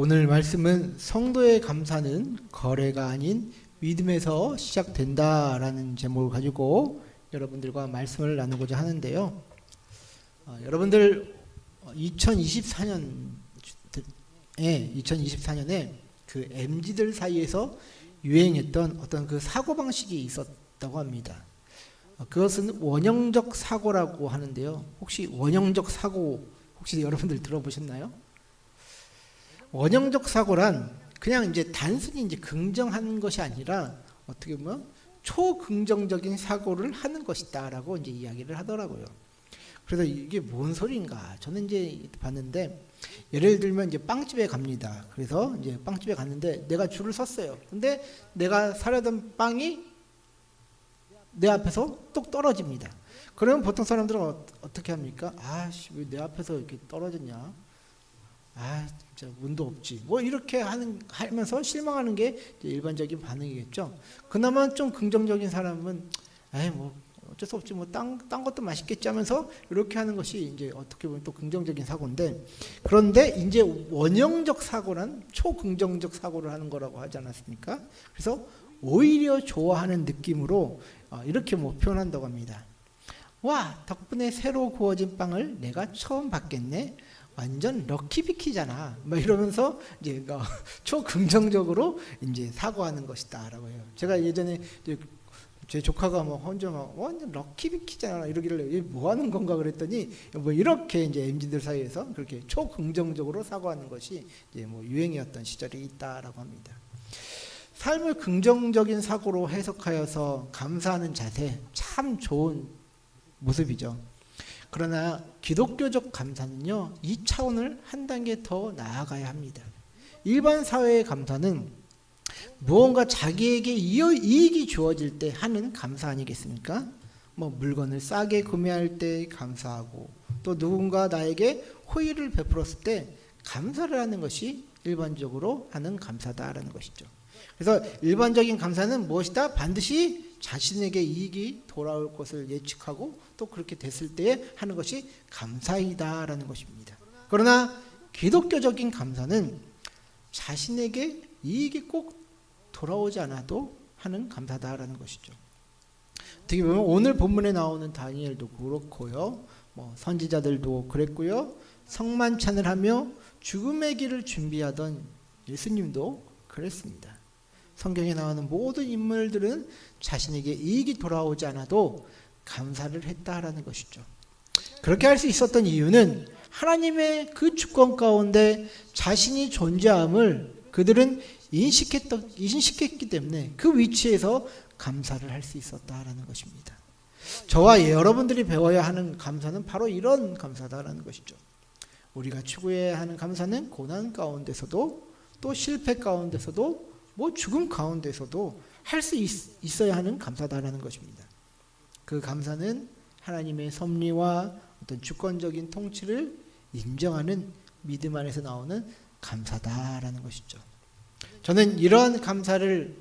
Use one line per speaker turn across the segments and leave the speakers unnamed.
오늘 말씀은 성도의 감사는 거래가 아닌 믿음에서 시작된다라는 제목을 가지고 여러분들과 말씀을 나누고자 하는데요. 여러분들 2024년에 그 MZ들 사이에서 유행했던 어떤 그 사고방식이 있었다고 합니다. 그것은 원형적 사고라고 하는데요. 혹시 원형적 사고 혹시 여러분들 들어보셨나요? 원형적 사고란 그냥 이제 단순히 이제 긍정하는 것이 아니라 어떻게 보면 초긍정적인 사고를 하는 것이다라고 이제 이야기를 하더라고요. 그래서 이게 뭔 소린가? 저는 이제 봤는데 예를 들면 이제 빵집에 갑니다. 그래서 이제 빵집에 갔는데 내가 줄을 섰어요. 근데 내가 사려던 빵이 내 앞에서 뚝 떨어집니다. 그러면 보통 사람들은 어떻게 합니까? 아씨, 왜 내 앞에서 이렇게 떨어졌냐? 아, 진짜 운도 없지. 뭐 이렇게 하면서 실망하는 게 일반적인 반응이겠죠. 그나마 좀 긍정적인 사람은 에이 뭐 어쩔 수 없지, 뭐 딴 것도 맛있겠지 하면서 이렇게 하는 것이 이제 어떻게 보면 또 긍정적인 사고인데, 그런데 이제 원형적 사고란 초긍정적 사고를 하는 거라고 하지 않았습니까? 그래서 오히려 좋아하는 느낌으로 이렇게 뭐 표현한다고 합니다. 와, 덕분에 새로 구워진 빵을 내가 처음 받겠네. 완전 럭키비키잖아. 막 이러면서 이제 초긍정적으로 이제 사고하는 것이다라고 해요. 제가 예전에 제 조카가 뭐 혼자 막 완전 럭키비키잖아 이러길래 뭐 하는 건가 그랬더니 뭐 이렇게 이제 MZ들 사이에서 그렇게 초긍정적으로 사고하는 것이 이제 뭐 유행이었던 시절이 있다라고 합니다. 삶을 긍정적인 사고로 해석하여서 감사하는 자세 참 좋은 모습이죠. 그러나 기독교적 감사는요, 이 차원을 한 단계 더 나아가야 합니다. 일반 사회의 감사는 무언가 자기에게 이익이 주어질 때 하는 감사 아니겠습니까? 뭐 물건을 싸게 구매할 때 감사하고, 또 누군가 나에게 호의를 베풀었을 때 감사를 하는 것이 일반적으로 하는 감사다라는 것이죠. 그래서 일반적인 감사는 무엇이다? 반드시 자신에게 이익이 돌아올 것을 예측하고 또 그렇게 됐을 때에 하는 것이 감사이다라는 것입니다. 그러나 기독교적인 감사는 자신에게 이익이 꼭 돌아오지 않아도 하는 감사다라는 것이죠. 어떻게 보면 오늘 본문에 나오는 다니엘도 그렇고요, 뭐 선지자들도 그랬고요, 성만찬을 하며 죽음의 길을 준비하던 예수님도 그랬습니다. 성경에 나오는 모든 인물들은 자신에게 이익이 돌아오지 않아도 감사를 했다라는 것이죠. 그렇게 할 수 있었던 이유는 하나님의 그 주권 가운데 자신이 존재함을 그들은 인식했기 때문에 그 위치에서 감사를 할 수 있었다라는 것입니다. 저와 여러분들이 배워야 하는 감사는 바로 이런 감사다라는 것이죠. 우리가 추구해야 하는 감사는 고난 가운데서도 또 실패 가운데서도 뭐 죽음 가운데서도 할 수 있어야 하는 감사다라는 것입니다. 그 감사는 하나님의 섭리와 어떤 주권적인 통치를 인정하는 믿음 안에서 나오는 감사다라는 것이죠. 저는 이러한 감사를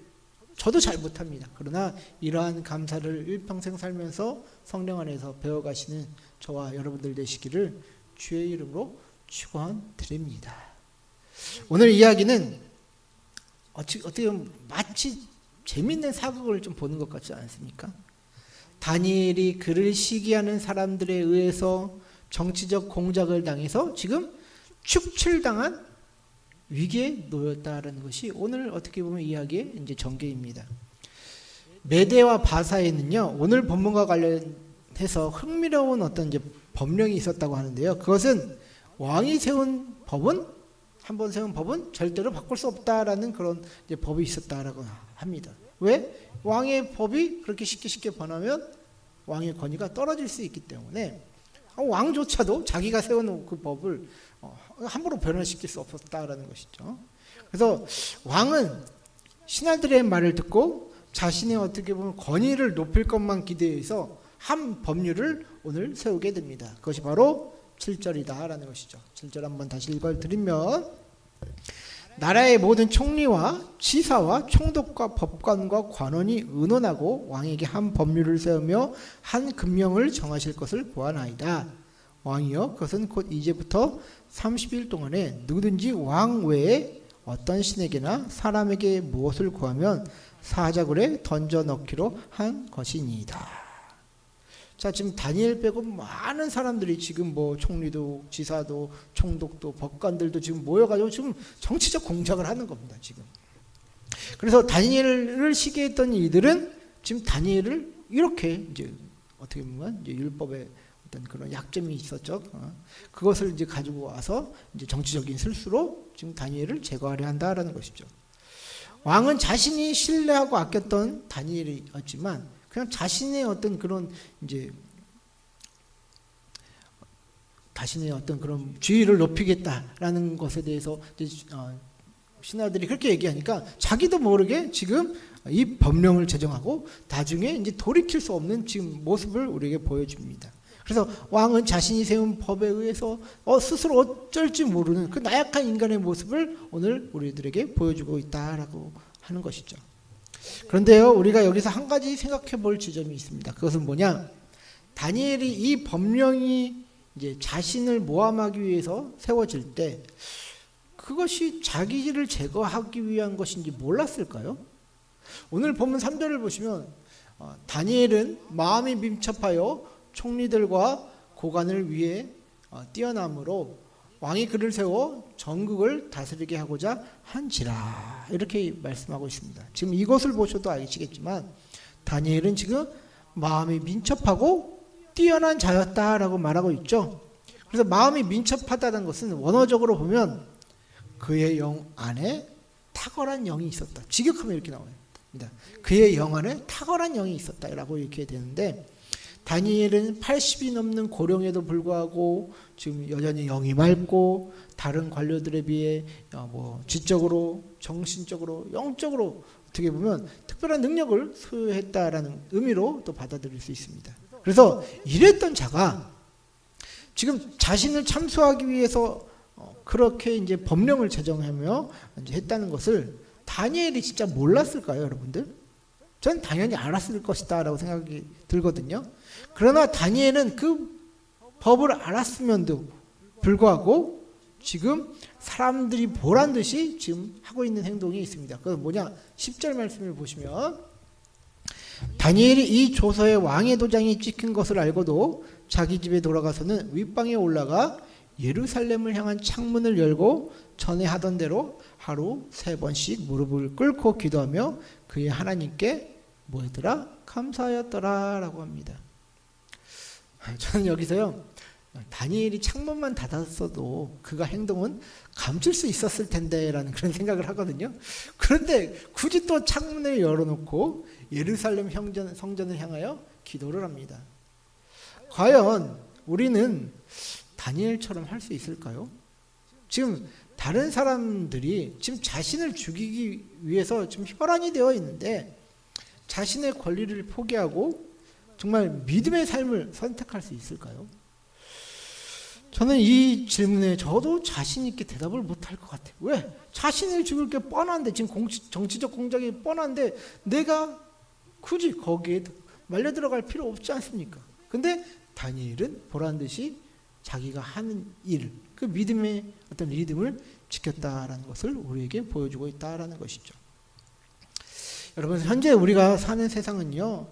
저도 잘 못합니다. 그러나 이러한 감사를 일평생 살면서 성령 안에서 배워가시는 저와 여러분들 되시기를 주의 이름으로 축원드립니다. 오늘 이야기는 어떻게 보면 마치 재밌는 사극을 좀 보는 것 같지 않습니까? 다니엘이 그를 시기하는 사람들에 의해서 정치적 공작을 당해서 지금 축출당한 위기에 놓였다라는 것이 오늘 어떻게 보면 이야기의 이제 전개입니다. 메대와 바사에는요, 오늘 본문과 관련해서 흥미로운 어떤 이제 법령이 있었다고 하는데요. 그것은 왕이 세운 법은, 한번 세운 법은 절대로 바꿀 수 없다라는 그런 이제 법이 있었다라고 합니다. 왜? 왕의 법이 그렇게 쉽게 변하면 왕의 권위가 떨어질 수 있기 때문에 왕조차도 자기가 세워놓은 그 법을 함부로 변화시킬 수 없었다라는 것이죠. 그래서 왕은 신하들의 말을 듣고 자신의 어떻게 보면 권위를 높일 것만 기대해서 한 법률을 오늘 세우게 됩니다. 그것이 바로 7절이다라는 것이죠. 7절 한번 다시 읽어드리면, 나라의 모든 총리와 지사와 총독과 법관과 관원이 의논하고 왕에게 한 법률을 세우며 한 금령을 정하실 것을 보아나이다. 왕이여 그것은 곧 이제부터 30일 동안에 누구든지 왕 외에 어떤 신에게나 사람에게 무엇을 구하면 사자굴에 던져 넣기로 한 것이니이다. 자, 지금 다니엘 빼고 많은 사람들이 지금 뭐 총리도 지사도 총독도 법관들도 지금 모여가지고 지금 정치적 공작을 하는 겁니다. 지금. 그래서 다니엘을 시기했던 이들은 지금 다니엘을 이렇게 이제 어떻게 보면 이제 율법에 어떤 그런 약점이 있었죠. 그것을 이제 가지고 와서 이제 정치적인 실수로 지금 다니엘을 제거하려 한다라는 것이죠. 왕은 자신이 신뢰하고 아꼈던 다니엘이었지만 그냥 자신의 어떤 그런 이제 자신의 어떤 그런 지위를 높이겠다라는 것에 대해서 이제 신하들이 그렇게 얘기하니까 자기도 모르게 지금 이 법령을 제정하고 나중에 이제 돌이킬 수 없는 지금 모습을 우리에게 보여줍니다. 그래서 왕은 자신이 세운 법에 의해서 스스로 어쩔지 모르는 그 나약한 인간의 모습을 오늘 우리들에게 보여주고 있다라고 하는 것이죠. 그런데요, 우리가 여기서 한 가지 생각해 볼 지점이 있습니다. 그것은 뭐냐? 다니엘이 이 법령이 이제 자신을 모함하기 위해서 세워질 때 그것이 자기를 제거하기 위한 것인지 몰랐을까요? 오늘 본문 3절을 보시면 다니엘은 마음이 민첩하여 총리들과 고관을 위해 뛰어남으로 왕이 그를 세워 전국을 다스리게 하고자 한지라 이렇게 말씀하고 있습니다. 지금 이것을 보셔도 아시겠지만 다니엘은 지금 마음이 민첩하고 뛰어난 자였다라고 말하고 있죠. 그래서 마음이 민첩하다는 것은 원어적으로 보면 그의 영 안에 탁월한 영이 있었다. 직역하면 이렇게 나옵니다. 그의 영 안에 탁월한 영이 있었다라고 이렇게 되는데 다니엘은 80이 넘는 고령에도 불구하고 지금 여전히 영이 맑고 다른 관료들에 비해 뭐 지적으로, 정신적으로, 영적으로 어떻게 보면 특별한 능력을 소유했다라는 의미로 또 받아들일 수 있습니다. 그래서 이랬던 자가 지금 자신을 참수하기 위해서 그렇게 이제 법령을 제정하며 이제 했다는 것을 다니엘이 진짜 몰랐을까요, 여러분들? 전 당연히 알았을 것이다라고 생각이 들거든요. 그러나 다니엘은 그 법을 알았음에도 불구하고 지금 사람들이 보란 듯이 지금 하고 있는 행동이 있습니다. 그건 뭐냐? 10절 말씀을 보시면 다니엘이 이 조서에 왕의 도장이 찍힌 것을 알고도 자기 집에 돌아가서는 윗방에 올라가 예루살렘을 향한 창문을 열고 전에 하던 대로 하루 3번씩 무릎을 꿇고 기도하며 그의 하나님께 뭐였더라? 감사하였더라 라고 합니다. 저는 여기서요, 다니엘이 창문만 닫았어도 그가 행동은 감출 수 있었을 텐데 라는 그런 생각을 하거든요. 그런데 굳이 또 창문을 열어놓고 예루살렘 성전을 향하여 기도를 합니다. 과연 우리는 다니엘처럼 할 수 있을까요? 지금 다른 사람들이 지금 자신을 죽이기 위해서 지금 혈안이 되어 있는데 자신의 권리를 포기하고 정말 믿음의 삶을 선택할 수 있을까요? 저는 이 질문에 저도 자신 있게 대답을 못할 것 같아요. 왜? 자신을 죽일 게 뻔한데 지금 정치적 공작이 뻔한데 내가 굳이 거기에 말려 들어갈 필요 없지 않습니까? 근데 다니엘은 보란듯이 자기가 하는 일, 그 믿음의 어떤 리듬을 지켰다라는 것을 우리에게 보여주고 있다라는 것이죠. 여러분, 현재 우리가 사는 세상은요,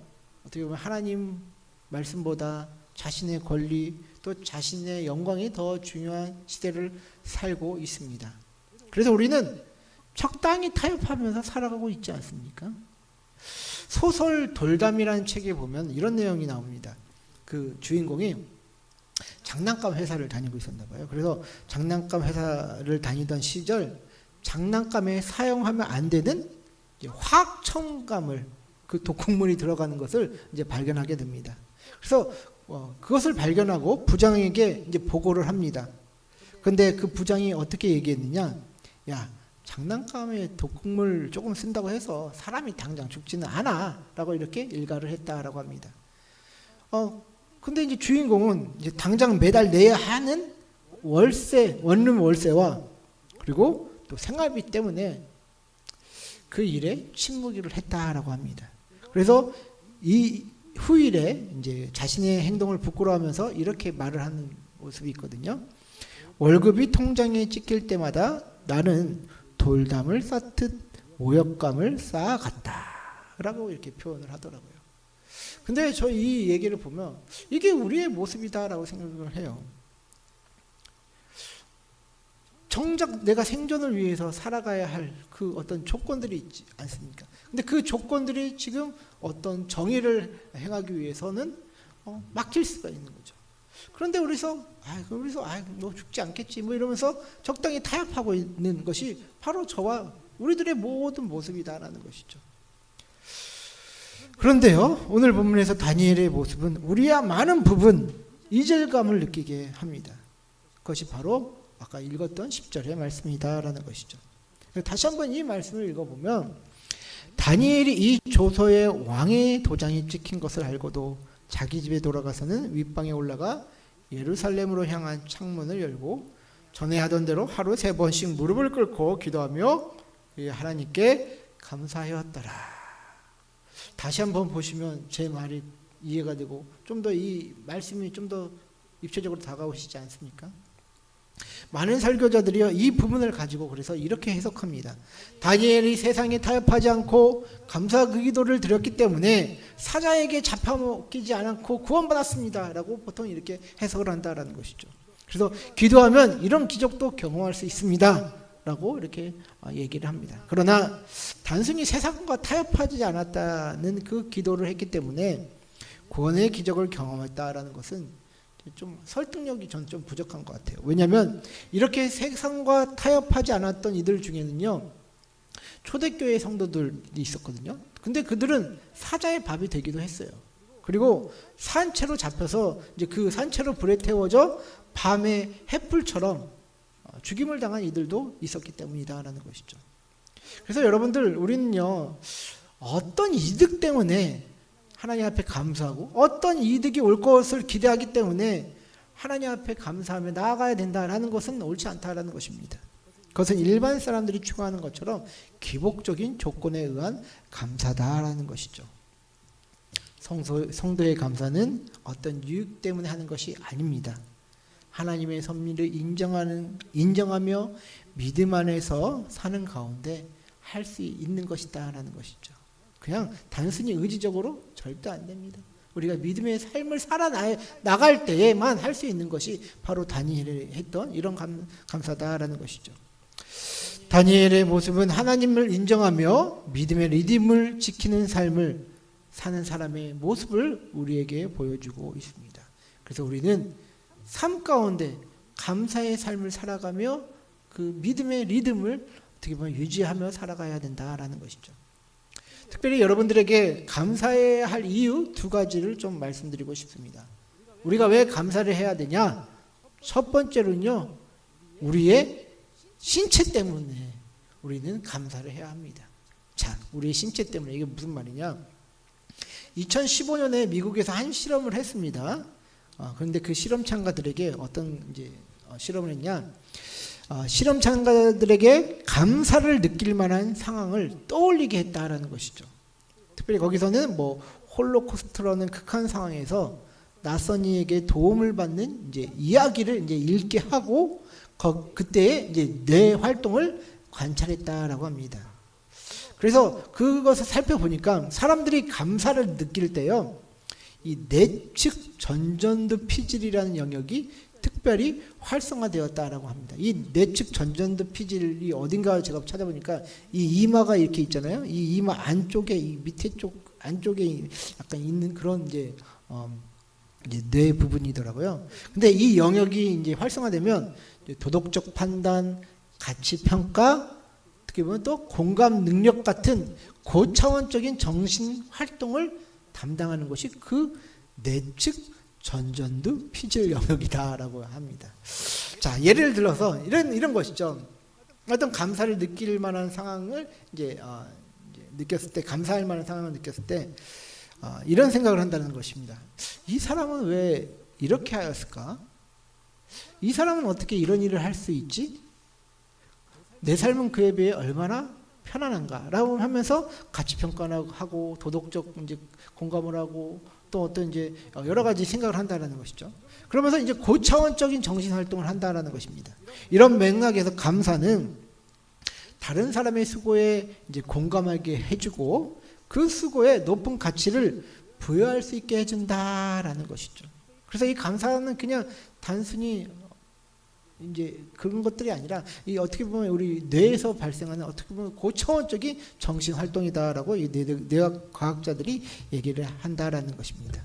어떻게 보면 하나님 말씀보다 자신의 권리 또 자신의 영광이 더 중요한 시대를 살고 있습니다. 그래서 우리는 적당히 타협하면서 살아가고 있지 않습니까? 소설 돌담이라는 책에 보면 이런 내용이 나옵니다. 그 주인공이 장난감 회사를 다니고 있었나 봐요. 그래서 장난감 회사를 다니던 시절 장난감에 사용하면 안 되는 화학 첨가물, 그 독극물이 들어가는 것을 이제 발견하게 됩니다. 그래서 그것을 발견하고 부장에게 이제 보고를 합니다. 근데 그 부장이 어떻게 얘기했느냐? 야, 장난감에 독극물 조금 쓴다고 해서 사람이 당장 죽지는 않아 라고 이렇게 일갈을 했다라고 합니다. 근데 이제 주인공은 이제 당장 매달 내야 하는 월세, 원룸 월세와 그리고 또 생활비 때문에 그 일에 침묵을 했다라고 합니다. 그래서 이 후일에 이제 자신의 행동을 부끄러워하면서 이렇게 말을 하는 모습이 있거든요. 월급이 통장에 찍힐 때마다 나는 돌담을 쌓듯 모욕감을 쌓아갔다 라고 이렇게 표현을 하더라고요. 근데 저 이 얘기를 보면 이게 우리의 모습이다라고 생각을 해요. 정작 내가 생존을 위해서 살아가야 할 그 어떤 조건들이 있지 않습니까? 근데 그 조건들이 지금 어떤 정의를 행하기 위해서는 막힐 수가 있는 거죠. 그런데 우리서 너 죽지 않겠지 뭐 이러면서 적당히 타협하고 있는 것이 바로 저와 우리들의 모든 모습이다라는 것이죠. 그런데요, 오늘 본문에서 다니엘의 모습은 우리와 많은 부분 이질감을 느끼게 합니다. 그것이 바로 아까 읽었던 10절의 말씀이다라는 것이죠. 다시 한번 이 말씀을 읽어보면 다니엘이 이 조서에 왕의 도장이 찍힌 것을 알고도 자기 집에 돌아가서는 윗방에 올라가 예루살렘으로 향한 창문을 열고 전에 하던 대로 하루 3번씩 무릎을 꿇고 기도하며 하나님께 감사하였더라. 다시 한번 보시면 제 말이 이해가 되고 좀 더 이 말씀이 좀 더 입체적으로 다가오시지 않습니까? 많은 설교자들이 이 부분을 가지고 그래서 이렇게 해석합니다. 다니엘이 세상에 타협하지 않고 감사 그 기도를 드렸기 때문에 사자에게 잡혀먹히지 않고 구원받았습니다 라고 보통 이렇게 해석을 한다라는 것이죠. 그래서 기도하면 이런 기적도 경험할 수 있습니다 라고 이렇게 얘기를 합니다. 그러나 단순히 세상과 타협하지 않았다는 그 기도를 했기 때문에 구원의 기적을 경험했다라는 것은 좀 설득력이 전 좀 부족한 것 같아요. 왜냐하면 이렇게 세상과 타협하지 않았던 이들 중에는요, 초대교회 성도들이 있었거든요. 근데 그들은 사자의 밥이 되기도 했어요. 그리고 산채로 잡혀서 이제 그 산채로 불에 태워져 밤에 횃불처럼 죽임을 당한 이들도 있었기 때문이다라는 것이죠. 그래서 여러분들 우리는요, 어떤 이득 때문에 하나님 앞에 감사하고 어떤 이득이 올 것을 기대하기 때문에 하나님 앞에 감사하며 나아가야 된다라는 것은 옳지 않다라는 것입니다. 그것은 일반 사람들이 추구하는 것처럼 기복적인 조건에 의한 감사다라는 것이죠. 성도의 감사는 어떤 유익 때문에 하는 것이 아닙니다. 하나님의 섭리를 인정하며 믿음 안에서 사는 가운데 할 수 있는 것이다라는 것이죠. 그냥 단순히 의지적으로 절대 안 됩니다. 우리가 믿음의 삶을 살아나갈 때에만 할 수 있는 것이 바로 다니엘이 했던 이런 감사다라는 것이죠. 다니엘의 모습은 하나님을 인정하며 믿음의 리듬을 지키는 삶을 사는 사람의 모습을 우리에게 보여주고 있습니다. 그래서 우리는 삶 가운데 감사의 삶을 살아가며 그 믿음의 리듬을 어떻게 보면 유지하며 살아가야 된다라는 것이죠. 특별히 여러분들에게 감사해야 할 이유 2가지를 좀 말씀드리고 싶습니다. 우리가 왜 감사를 해야 되냐? 첫 번째로는요, 우리의 신체 때문에 우리는 감사를 해야 합니다. 자, 우리의 신체 때문에 이게 무슨 말이냐? 2015년에 미국에서 한 실험을 했습니다. 그런데 그 실험 참가들에게 어떤 실험을 했냐? 실험 참가들에게 감사를 느낄 만한 상황을 떠올리게 했다라는 것이죠. 특별히 거기서는 홀로코스트라는 극한 상황에서 낯선 이에게 도움을 받는 이야기를 읽게 하고 그때의 뇌 활동을 관찰했다라고 합니다. 그래서 그것을 살펴보니까 사람들이 감사를 느낄 때요, 이 내측 전전두 피질이라는 영역이 특별히 활성화되었다라고 합니다. 이 내측 전전두 피질이 어딘가 제가 찾아보니까 이 이마가 이렇게 있잖아요. 이 이마 안쪽에 이 밑에 쪽 안쪽에 약간 있는 그런 이제 뇌 부분이더라고요. 근데 이 영역이 이제 활성화되면 도덕적 판단, 가치 평가, 어떻게 보면 또 공감 능력 같은 고차원적인 정신 활동을 담당하는 것이 그 내측 전전두 피질 영역이다라고 합니다. 자, 예를 들어서 이런 것이죠. 어떤 감사를 느낄 만한 상황을 느꼈을 때, 감사할 만한 상황을 느꼈을 때 이런 생각을 한다는 것입니다. 이 사람은 왜 이렇게 하였을까? 이 사람은 어떻게 이런 일을 할 수 있지? 내 삶은 그에 비해 얼마나 편안한가? 라고 하면서 가치 평가를 하고 도덕적 공감을 하고 또 어떤 이제 여러 가지 생각을 한다라는 것이죠. 그러면서 이제 고차원적인 정신 활동을 한다라는 것입니다. 이런 맥락에서 감사는 다른 사람의 수고에 이제 공감하게 해주고 그 수고에 높은 가치를 부여할 수 있게 해준다라는 것이죠. 그래서 이 감사는 그냥 단순히 이제 그런 것들이 아니라 이 어떻게 보면 우리 뇌에서 발생하는 어떻게 보면 고차원적인 정신 활동이다라고 이 뇌학 과학자들이 얘기를 한다라는 것입니다.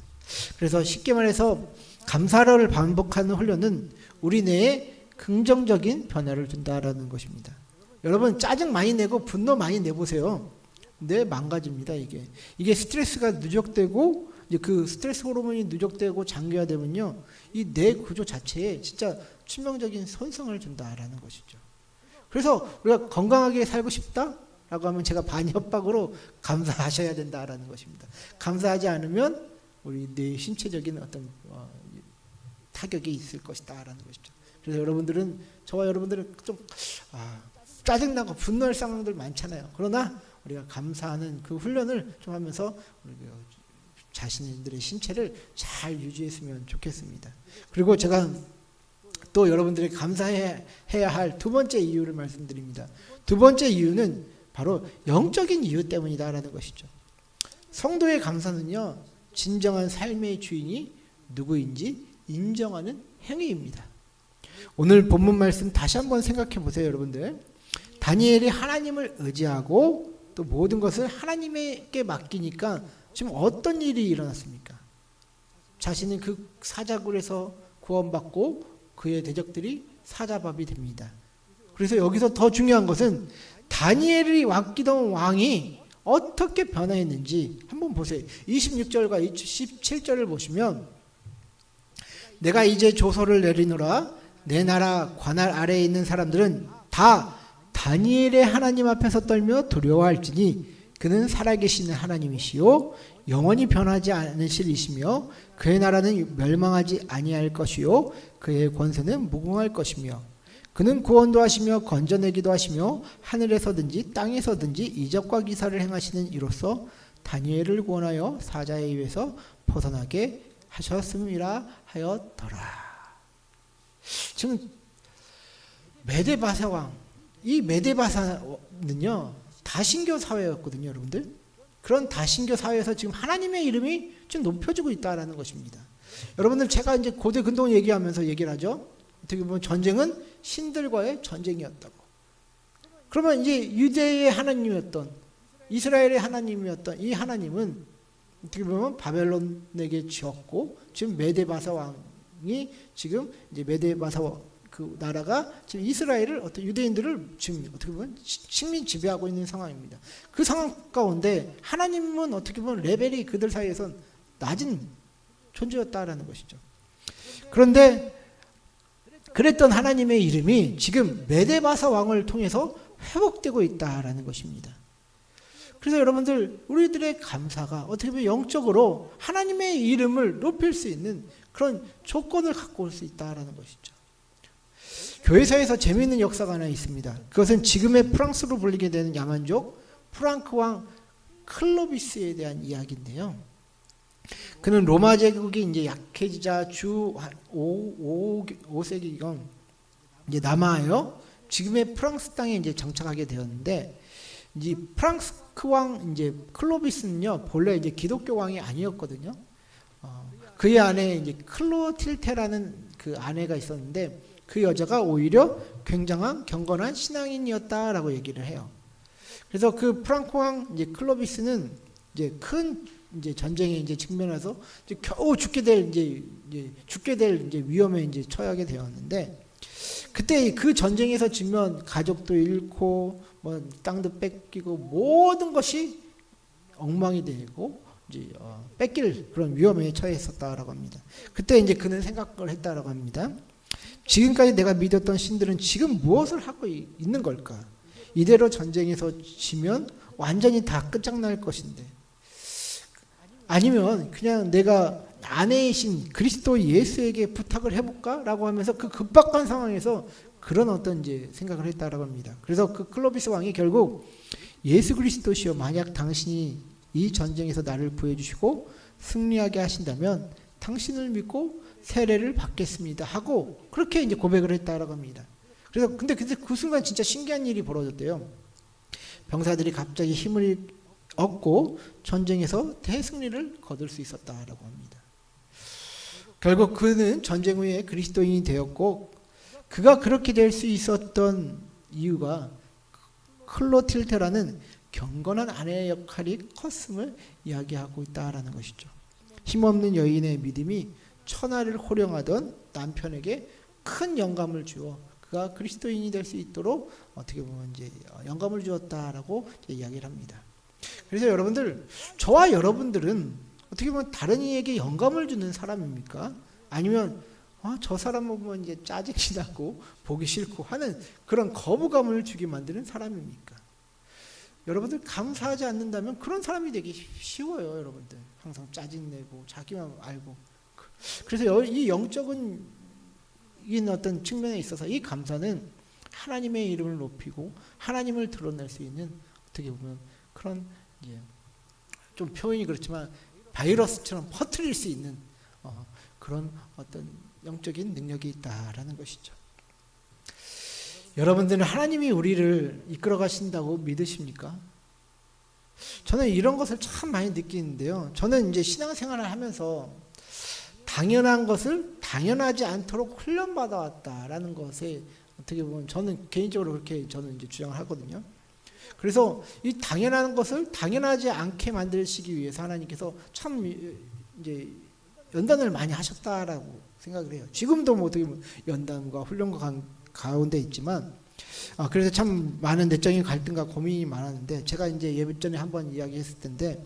그래서 쉽게 말해서 감사를 반복하는 훈련은 우리 뇌에 긍정적인 변화를 준다라는 것입니다. 여러분 짜증 많이 내고 분노 많이 내보세요. 뇌 망가집니다. 이게 스트레스가 누적되고 이제 그 스트레스 호르몬이 누적되고 장기화되면요, 이 뇌 구조 자체에 진짜 치명적인 손상을 준다라는 것이죠. 그래서 우리가 건강하게 살고 싶다라고 하면 제가 반협박으로 감사하셔야 된다라는 것입니다. 감사하지 않으면 우리 뇌 신체적인 어떤 타격이 있을 것이다라는 것이죠. 그래서 여러분들은 저와 여러분들은 좀 짜증나고 분노할 상황들 많잖아요. 그러나 우리가 감사하는 그 훈련을 좀 하면서 우리 자신들의 신체를 잘 유지했으면 좋겠습니다. 그리고 제가 또 여러분들이 감사해야 할 두 번째 이유를 말씀드립니다. 두 번째 이유는 바로 영적인 이유 때문이다라는 것이죠. 성도의 감사는요, 진정한 삶의 주인이 누구인지 인정하는 행위입니다. 오늘 본문 말씀 다시 한번 생각해 보세요, 여러분들. 다니엘이 하나님을 의지하고 또 모든 것을 하나님에게 맡기니까 지금 어떤 일이 일어났습니까? 자신은 그 사자굴에서 구원받고 그의 대적들이 사자밥이 됩니다. 그래서 여기서 더 중요한 것은 다니엘이 맡기던 왕이 어떻게 변화했는지 한번 보세요. 26절과 27절을 보시면 내가 이제 조서를 내리노라 내 나라 관할 아래에 있는 사람들은 다 다니엘의 하나님 앞에서 떨며 두려워할지니 그는 살아계시는 하나님이시요 영원히 변하지 않으실 이시며 그의 나라는 멸망하지 아니할 것이요 그의 권세는 무궁할 것이며 그는 구원도 하시며 건져내기도 하시며 하늘에서든지 땅에서든지 이적과 기사를 행하시는 이로써 다니엘을 구원하여 사자의 입에서 벗어나게 하셨음이라 하였더라. 지금 메데바사 왕, 이 메데바사는요 다신교 사회였거든요, 여러분들. 그런 다신교 사회에서 지금 하나님의 이름이 좀 높여지고 있다라는 것입니다. 여러분들 제가 이제 고대 근동 얘기하면서 얘기를 하죠. 어떻게 보면 전쟁은 신들과의 전쟁이었다고. 그러면 이제 유대의 하나님이었던 이스라엘의 하나님이었던 이 하나님은 어떻게 보면 바벨론에게 지었고 지금 메데바사 왕이 지금 이제 메데바사 그 나라가 지금 이스라엘을 어떤 유대인들을 지금 어떻게 보면 식민 지배하고 있는 상황입니다. 그 상황 가운데 하나님은 어떻게 보면 레벨이 그들 사이에선 낮은 존재였다라는 것이죠. 그런데 그랬던 하나님의 이름이 지금 메데바사 왕을 통해서 회복되고 있다라는 것입니다. 그래서 여러분들 우리들의 감사가 어떻게 보면 영적으로 하나님의 이름을 높일 수 있는 그런 조건을 갖고 올 수 있다라는 것이죠. 교회사에서 재미있는 역사가 하나 있습니다. 그것은 지금의 프랑스로 불리게 되는 야만족 프랑크 왕 클로비스에 대한 이야기인데요. 그는 로마 제국이 이제 약해지자 주 5세기경 이제 남하여 지금의 프랑스 땅에 이제 정착하게 되었는데, 이제 프랑스 왕 이제 클로비스는요 본래 이제 기독교 왕이 아니었거든요. 그의 안에 이제 클로틸테라는 그 아내가 있었는데 그 여자가 오히려 굉장한 경건한 신앙인이었다라고 얘기를 해요. 그래서 그 프랑크 왕 이제 클로비스는 이제 큰 이제 전쟁에 이제 직면해서 이제 겨우 죽게 될 이제 위험에 이제 처하게 되었는데, 그때 그 전쟁에서 지면 가족도 잃고 뭐 땅도 뺏기고 모든 것이 엉망이 되고 이제 뺏길 그런 위험에 처했었다라고 합니다. 그때 이제 그는 생각을 했다라고 합니다. 지금까지 내가 믿었던 신들은 지금 무엇을 하고 있는 걸까? 이대로 전쟁에서 지면 완전히 다 끝장날 것인데, 아니면 그냥 내가 아내의 신 그리스도 예수에게 부탁을 해볼까? 라고 하면서 그 급박한 상황에서 그런 어떤 이제 생각을 했다라고 합니다. 그래서 그 클로비스 왕이 결국 예수 그리스도시여 만약 당신이 이 전쟁에서 나를 구해주시고 승리하게 하신다면 당신을 믿고 세례를 받겠습니다 하고 그렇게 이제 고백을 했다라고 합니다. 그래서 근데 그 순간 진짜 신기한 일이 벌어졌대요. 병사들이 갑자기 힘을 얻고 전쟁에서 대승리를 거둘 수 있었다라고 합니다. 결국 그는 전쟁 후에 그리스도인이 되었고 그가 그렇게 될 수 있었던 이유가 클로틸테라는 경건한 아내의 역할이 컸음을 이야기하고 있다라는 것이죠. 힘없는 여인의 믿음이 천하를 호령하던 남편에게 큰 영감을 주어 그가 그리스도인이 될 수 있도록 어떻게 보면 이제 영감을 주었다라고 이야기를 합니다. 그래서 여러분들, 저와 여러분들은 어떻게 보면 다른 이에게 영감을 주는 사람입니까? 아니면 저 사람 보면 이제 짜증이 나고 보기 싫고 하는 그런 거부감을 주게 만드는 사람입니까? 여러분들 감사하지 않는다면 그런 사람이 되기 쉬워요. 여러분들 항상 짜증내고 자기만 알고. 그래서 이 영적인 어떤 측면에 있어서 이 감사는 하나님의 이름을 높이고 하나님을 드러낼 수 있는 어떻게 보면 그런 좀 표현이 그렇지만 바이러스처럼 퍼뜨릴 수 있는 그런 어떤 영적인 능력이 있다라는 것이죠. 여러분들은 하나님이 우리를 이끌어 가신다고 믿으십니까? 저는 이런 것을 참 많이 느끼는데요. 저는 이제 신앙생활을 하면서 당연한 것을 당연하지 않도록 훈련받아 왔다라는 것에 어떻게 보면 저는 개인적으로 그렇게 저는 이제 주장을 하거든요. 그래서 이 당연한 것을 당연하지 않게 만드시기 위해서 하나님께서 참 이제 연단을 많이 하셨다라고 생각을 해요. 지금도 뭐 어떻게 보면 연단과 훈련과 가운데 있지만 그래서 참 많은 내적인 갈등과 고민이 많았는데 제가 이제 예배 전에 한번 이야기했을 텐데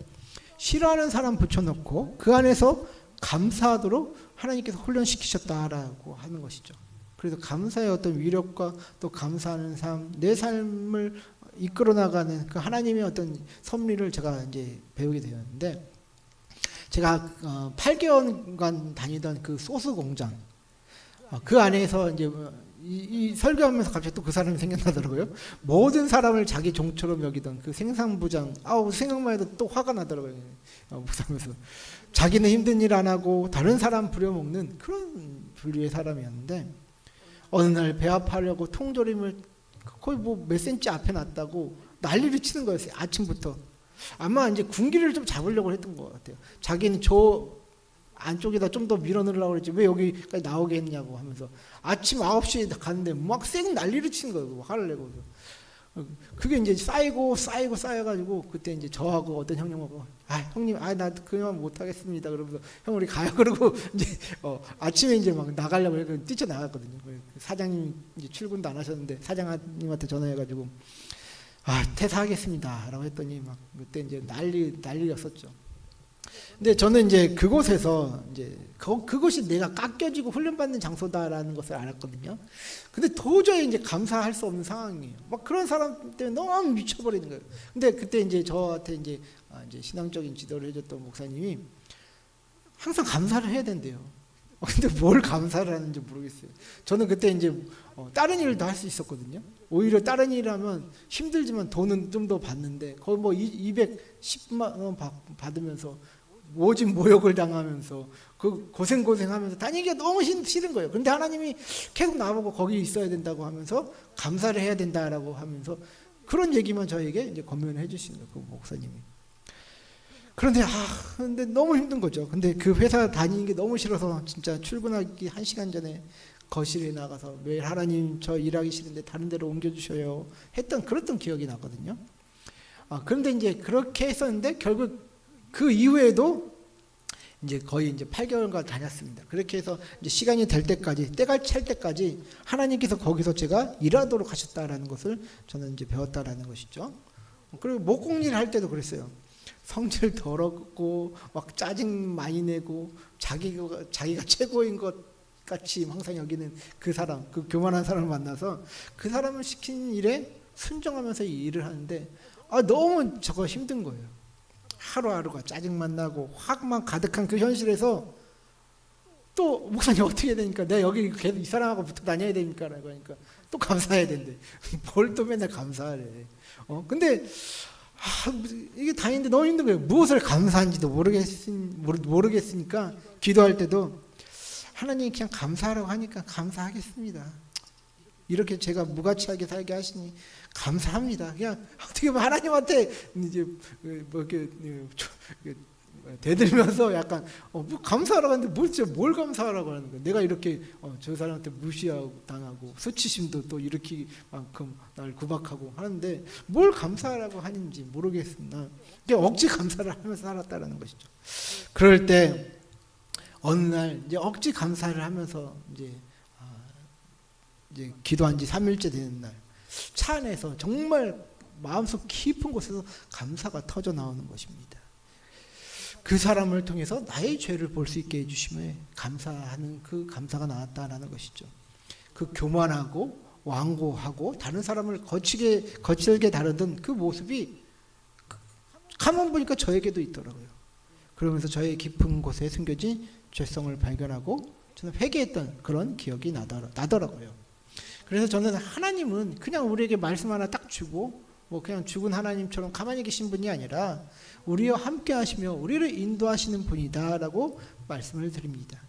싫어하는 사람 붙여놓고 그 안에서 감사하도록 하나님께서 훈련시키셨다라고 하는 것이죠. 그래서 감사의 어떤 위력과 또 감사하는 삶, 내 삶을 이끌어 나가는 그 하나님의 어떤 섭리를 제가 이제 배우게 되었는데 제가 8개월간 다니던 그 소스 공장 그 안에서 이제 이 설교하면서 갑자기 또 그 사람이 생각나더라고요. 모든 사람을 자기 종처럼 여기던 그 생산부장, 생각만 해도 또 화가 나더라고요. 묵상하면서 자기는 힘든 일 안 하고 다른 사람 부려먹는 그런 분류의 사람이었는데 어느 날 배합하려고 통조림을 거의 뭐 몇 센치 앞에 놨다고 난리를 치는 거였어요. 아침부터. 아마 이제 군기를 좀 잡으려고 했던 것 같아요. 자기는 저 안쪽에다 좀 더 밀어 넣으려고 그랬지 왜 여기까지 나오게 했냐고 하면서 아침 9시에 갔는데 막 쌩 난리를 치는 거예요. 화를 내고. 그게 이제 쌓여가지고 그때 이제 저하고 어떤 형님하고 형님 나 그만 못하겠습니다. 그러면서 형 우리 가요. 그러고 이제 아침에 이제 막 나가려고 해서 뛰쳐나갔거든요. 사장님 이제 출근도 안 하셨는데 사장님한테 전화해가지고 퇴사하겠습니다. 라고 했더니 막 그때 이제 난리였었죠. 근데 저는 이제 그곳에서 이제 그것이 내가 깎여지고 훈련받는 장소다라는 것을 알았거든요. 근데 도저히 이제 감사할 수 없는 상황이에요. 막 그런 사람 때문에 너무 미쳐버리는 거예요. 근데 그때 이제 저한테 이제 신앙적인 지도를 해줬던 목사님이 항상 감사를 해야 된대요. 근데 뭘 감사를 하는지 모르겠어요. 저는 그때 이제 다른 일도 할 수 있었거든요. 오히려 다른 일 하면 힘들지만 돈은 좀 더 받는데 거의 뭐 210만 원 받으면서 모진 모욕을 당하면서 그 고생하면서 다니기가 너무 싫은 거예요. 근데 하나님이 계속 나보고 거기 있어야 된다고 하면서 감사를 해야 된다라고 하면서 그런 얘기만 저에게 이제 권면을 해주시는 거예요. 그 목사님이. 그런데 근데 너무 힘든 거죠. 근데 그 회사 다니는 게 너무 싫어서 진짜 출근하기 1시간 전에 거실에 나가서 매일 하나님 저 일하기 싫은데 다른 데로 옮겨주셔요 그랬던 기억이 나거든요. 그런데 이제 그렇게 했었는데 결국 그 이후에도 이제 거의 이제 8개월간 다녔습니다. 그렇게 해서 이제 시간이 될 때까지 때가 찰 때까지 하나님께서 거기서 제가 일하도록 하셨다라는 것을 저는 이제 배웠다라는 것이죠. 그리고 목공일 할 때도 그랬어요. 성질 더럽고 막 짜증 많이 내고 자기가 최고인 것 같이 항상 여기는 그 사람, 그 교만한 사람을 만나서 그 사람을 시킨 일에 순종하면서 이 일을 하는데 너무 저거 힘든 거예요. 하루하루가 짜증만 나고 화만 가득한 그 현실에서 또 목사님 어떻게 해야 되니까 내가 여기 계속 이 사람하고 붙어 다녀야 되니까 라고 하니까 또 감사해야 된대. 뭘 또 맨날 감사하래. 근데 이게 다니는데 너무 힘든 거예요. 무엇을 감사한지도 모르겠으니까 기도할 때도 하나님 그냥 감사하라고 하니까 감사하겠습니다. 이렇게 제가 무가치하게 살게 하시니 감사합니다. 그냥 어떻게 보면 하나님한테 이제 뭐 이렇게 대들면서 약간 뭐 감사하라고 하는데 뭘 감사하라고 하는 거야. 내가 이렇게 저 사람한테 무시하고 당하고 수치심도 또 일으키만큼 날 구박하고 하는데 뭘 감사하라고 하는지 모르겠습니다. 그냥 억지 감사를 하면서 살았다라는 것이죠. 그럴 때 어느 날 이제 억지 감사를 하면서 이제 기도한 지 3일째 되는 날 차 안에서 정말 마음속 깊은 곳에서 감사가 터져 나오는 것입니다. 그 사람을 통해서 나의 죄를 볼 수 있게 해주심에 감사하는 그 감사가 나왔다라는 것이죠. 그 교만하고 완고하고 다른 사람을 거칠게 다루던 그 모습이 가만 보니까 저에게도 있더라고요. 그러면서 저의 깊은 곳에 숨겨진 죄성을 발견하고 저는 회개했던 그런 기억이 나더라고요. 그래서 저는 하나님은 그냥 우리에게 말씀 하나 딱 주고 뭐 그냥 죽은 하나님처럼 가만히 계신 분이 아니라 우리와 함께 하시며 우리를 인도하시는 분이다라고 말씀을 드립니다.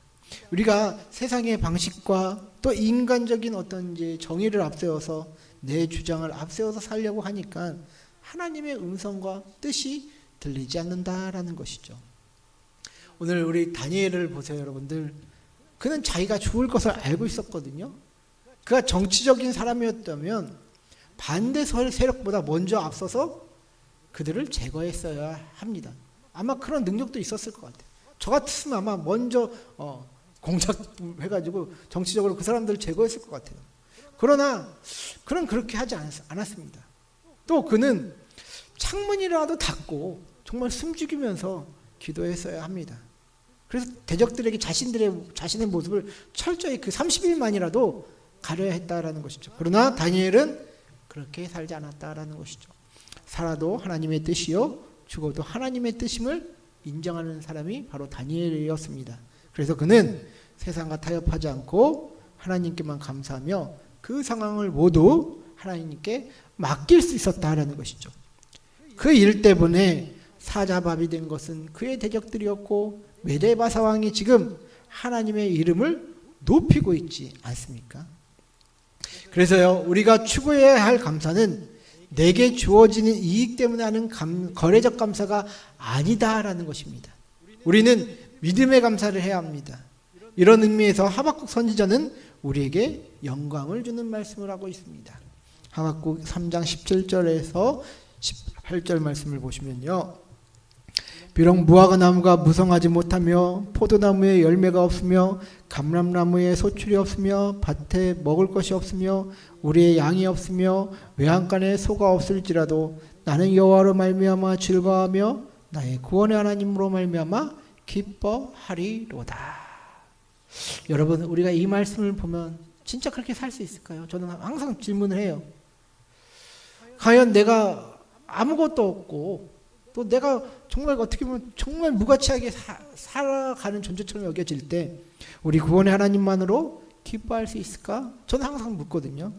우리가 세상의 방식과 또 인간적인 어떤 이제 정의를 앞세워서 내 주장을 앞세워서 살려고 하니까 하나님의 음성과 뜻이 들리지 않는다라는 것이죠. 오늘 우리 다니엘을 보세요, 여러분들. 그는 자기가 죽을 것을 알고 있었거든요. 그가 정치적인 사람이었다면 반대 세력보다 먼저 앞서서 그들을 제거했어야 합니다. 아마 그런 능력도 있었을 것 같아요. 저 같으면 아마 먼저 공작해가지고 정치적으로 그 사람들을 제거했을 것 같아요. 그러나 그는 그렇게 하지 않았습니다. 또 그는 창문이라도 닫고 정말 숨죽이면서 기도했어야 합니다. 그래서 대적들에게 자신의 모습을 철저히 그 30일만이라도 가려야 했다라는 것이죠. 그러나 다니엘은 그렇게 살지 않았다라는 것이죠. 살아도 하나님의 뜻이요 죽어도 하나님의 뜻임을 인정하는 사람이 바로 다니엘이었습니다. 그래서 그는 세상과 타협하지 않고 하나님께만 감사하며 그 상황을 모두 하나님께 맡길 수 있었다라는 것이죠. 그 일 때문에 사자밥이 된 것은 그의 대적들이었고 메데바사 왕이 지금 하나님의 이름을 높이고 있지 않습니까? 그래서요, 우리가 추구해야 할 감사는 내게 주어지는 이익 때문에 하는 거래적 감사가 아니다라는 것입니다. 우리는 믿음의 감사를 해야 합니다. 이런 의미에서 하박국 선지자는 우리에게 영광을 주는 말씀을 하고 있습니다. 하박국 3장 17절에서 18절 말씀을 보시면요. 비록 무화과 나무가 무성하지 못하며 포도나무에 열매가 없으며 감람나무에 소출이 없으며 밭에 먹을 것이 없으며 우리의 양이 없으며 외양간에 소가 없을지라도 나는 여호와로 말미암아 즐거워하며 나의 구원의 하나님으로 말미암아 기뻐하리로다. 여러분, 우리가 이 말씀을 보면 진짜 그렇게 살 수 있을까요? 저는 항상 질문을 해요. 과연 내가 아무것도 없고 또 내가 정말 어떻게 보면 정말 무가치하게 살아가는 존재처럼 여겨질 때 우리 구원의 하나님만으로 기뻐할 수 있을까? 저는 항상 묻거든요.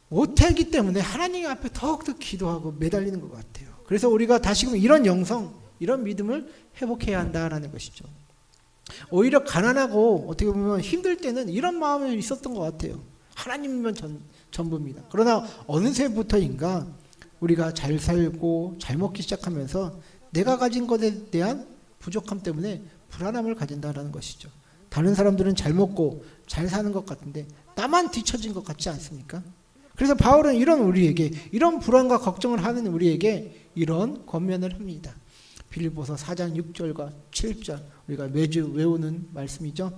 못하기 때문에 하나님 앞에 더욱더 기도하고 매달리는 것 같아요. 그래서 우리가 다시금 이런 영성, 이런 믿음을 회복해야 한다라는 것이죠. 오히려 가난하고 어떻게 보면 힘들 때는 이런 마음이 있었던 것 같아요. 하나님이면 전부입니다. 그러나 어느새부터인가 우리가 잘 살고 잘 먹기 시작하면서 내가 가진 것에 대한 부족함 때문에 불안함을 가진다는 것이죠. 다른 사람들은 잘 먹고 잘 사는 것 같은데 나만 뒤처진 것 같지 않습니까? 그래서 바울은 이런 불안과 걱정을 하는 우리에게 이런 권면을 합니다. 빌립보서 4장 6절과 7절 우리가 매주 외우는 말씀이죠.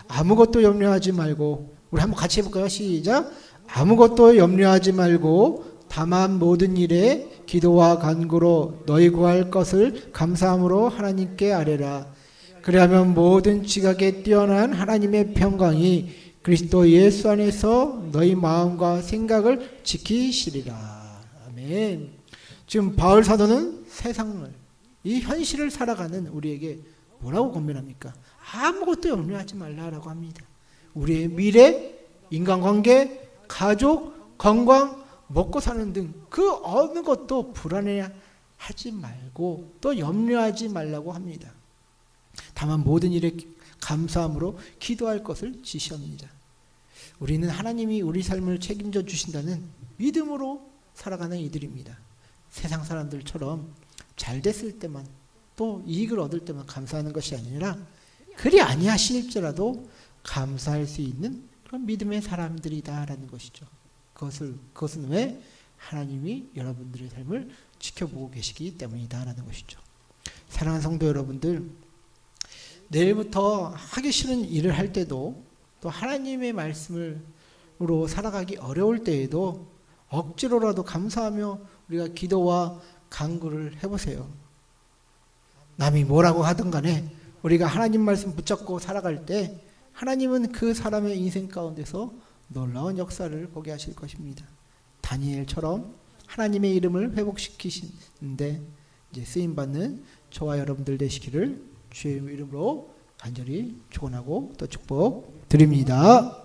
아무것도 염려하지 말고, 우리 한번 같이 해볼까요? 시작. 아무것도 염려하지 말고 다만 모든 일에 기도와 간구로 너희 구할 것을 감사함으로 하나님께 아뢰라. 그리하면 모든 지각에 뛰어난 하나님의 평강이 그리스도 예수 안에서 너희 마음과 생각을 지키시리라. 아멘. 지금 바울 사도는 세상을, 이 현실을 살아가는 우리에게 뭐라고 권면합니까? 아무것도 염려하지 말라라고 합니다. 우리의 미래, 인간관계, 가족, 건강, 먹고 사는 등 그 어느 것도 불안해하지 말고 또 염려하지 말라고 합니다. 다만 모든 일에 감사함으로 기도할 것을 지시합니다. 우리는 하나님이 우리 삶을 책임져 주신다는 믿음으로 살아가는 이들입니다. 세상 사람들처럼 잘 됐을 때만 또 이익을 얻을 때만 감사하는 것이 아니라 그리 아니하실지라도 감사할 수 있는 그런 믿음의 사람들이다라는 것이죠. 그것은 왜? 하나님이 여러분들의 삶을 지켜보고 계시기 때문이다라는 것이죠. 사랑하는 성도 여러분들, 내일부터 하기 싫은 일을 할 때도 또 하나님의 말씀으로 살아가기 어려울 때에도 억지로라도 감사하며 우리가 기도와 간구를 해보세요. 남이 뭐라고 하든 간에 우리가 하나님 말씀 붙잡고 살아갈 때 하나님은 그 사람의 인생 가운데서 놀라운 역사를 보게 하실 것입니다. 다니엘처럼 하나님의 이름을 회복시키시는데 이제 쓰임받는 저와 여러분들 되시기를 주의 이름으로 간절히 축원하고 또 축복 드립니다.